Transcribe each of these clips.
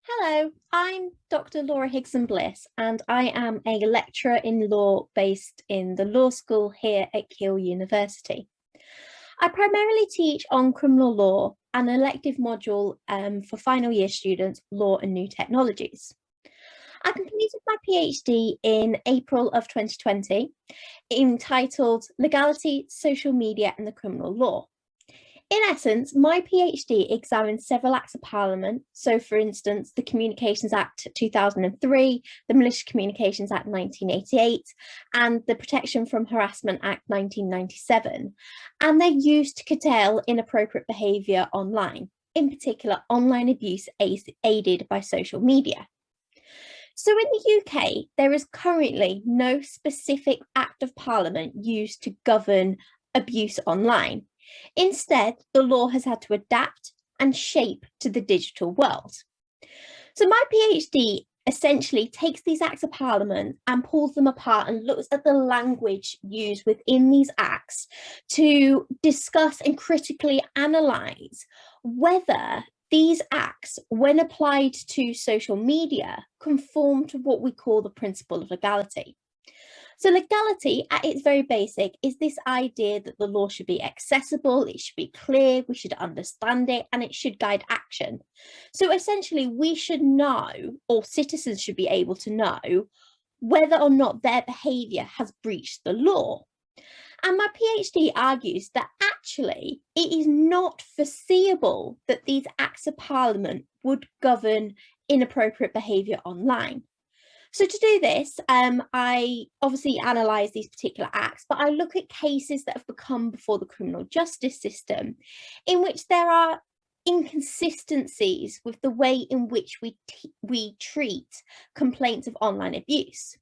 Hello, I'm Dr. Laura Higson-Bliss, and I am a lecturer in law based in the law school here at Keele University. I primarily teach on criminal law, an elective module for final year students, law and new technologies. I completed my PhD in April of 2020, entitled Legality, Social Media and the Criminal Law. In essence, my PhD examined several acts of Parliament. So, for instance, the Communications Act 2003, the Malicious Communications Act 1988, and the Protection from Harassment Act 1997. And they're used to curtail inappropriate behaviour online, in particular, online abuse aided by social media. So in the UK, there is currently no specific act of Parliament used to govern abuse online. Instead, the law has had to adapt and shape to the digital world. So my PhD essentially takes these acts of Parliament and pulls them apart and looks at the language used within these acts to discuss and critically analyse whether these acts, when applied to social media, conform to what we call the principle of legality. So legality, at its very basic, is this idea that the law should be accessible, it should be clear, we should understand it, and it should guide action. So essentially, we should know, or citizens should be able to know, whether or not their behaviour has breached the law. And my PhD argues that actually it is not foreseeable that these acts of Parliament would govern inappropriate behaviour online. So to do this, I obviously analyse these particular acts, but I look at cases that have become before the criminal justice system, in which there are inconsistencies with the way in which we treat complaints of online abuse.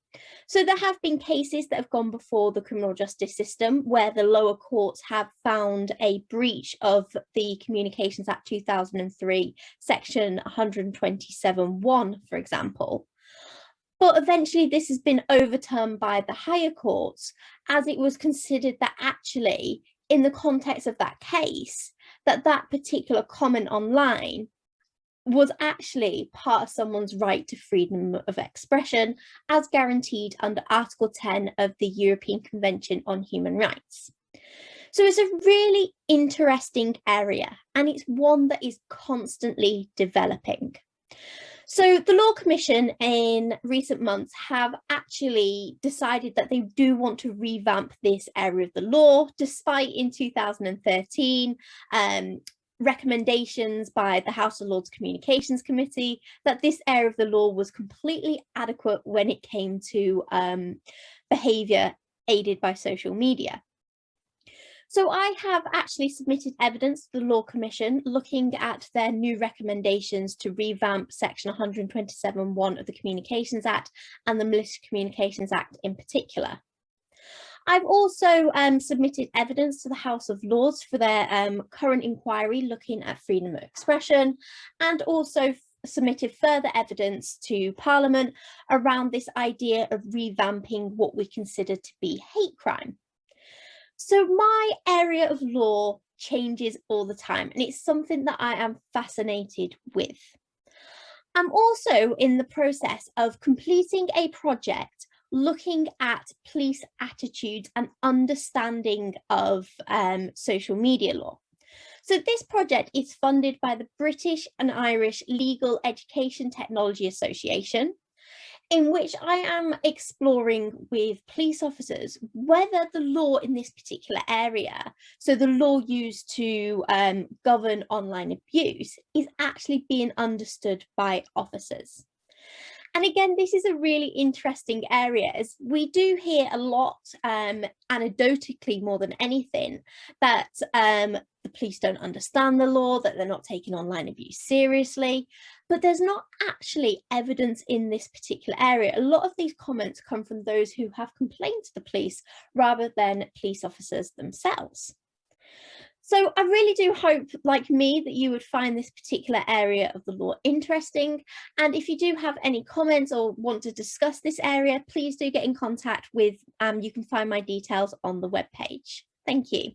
So there have been cases that have gone before the criminal justice system where the lower courts have found a breach of the Communications Act 2003, section 127(1), for example. But eventually this has been overturned by the higher courts, as it was considered that actually, in the context of that case, that particular comment online was actually part of someone's right to freedom of expression, as guaranteed under Article 10 of the European Convention on Human Rights. So it's a really interesting area, and it's one that is constantly developing. So the Law Commission in recent months have actually decided that they do want to revamp this area of the law, despite in 2013 recommendations by the House of Lords Communications Committee that this area of the law was completely adequate when it came to behaviour aided by social media. So I have actually submitted evidence to the Law Commission looking at their new recommendations to revamp section 127(1) of the Communications Act and the Malicious Communications Act in particular. I've also submitted evidence to the House of Lords for their current inquiry looking at freedom of expression, and also submitted further evidence to Parliament around this idea of revamping what we consider to be hate crime. So my area of law changes all the time, and it's something that I am fascinated with. I'm also in the process of completing a project looking at police attitudes and understanding of social media law. So this project is funded by the British and Irish Legal Education Technology Association, in which I am exploring with police officers whether the law in this particular area, so the law used to govern online abuse, is actually being understood by officers. And again, this is a really interesting area, as we do hear a lot, anecdotally more than anything, that the police don't understand the law, that they're not taking online abuse seriously, but there's not actually evidence in this particular area. A lot of these comments come from those who have complained to the police rather than police officers themselves. So I really do hope, like me, that you would find this particular area of the law interesting. And if you do have any comments or want to discuss this area, please do get in contact with, you can find my details on the webpage. Thank you.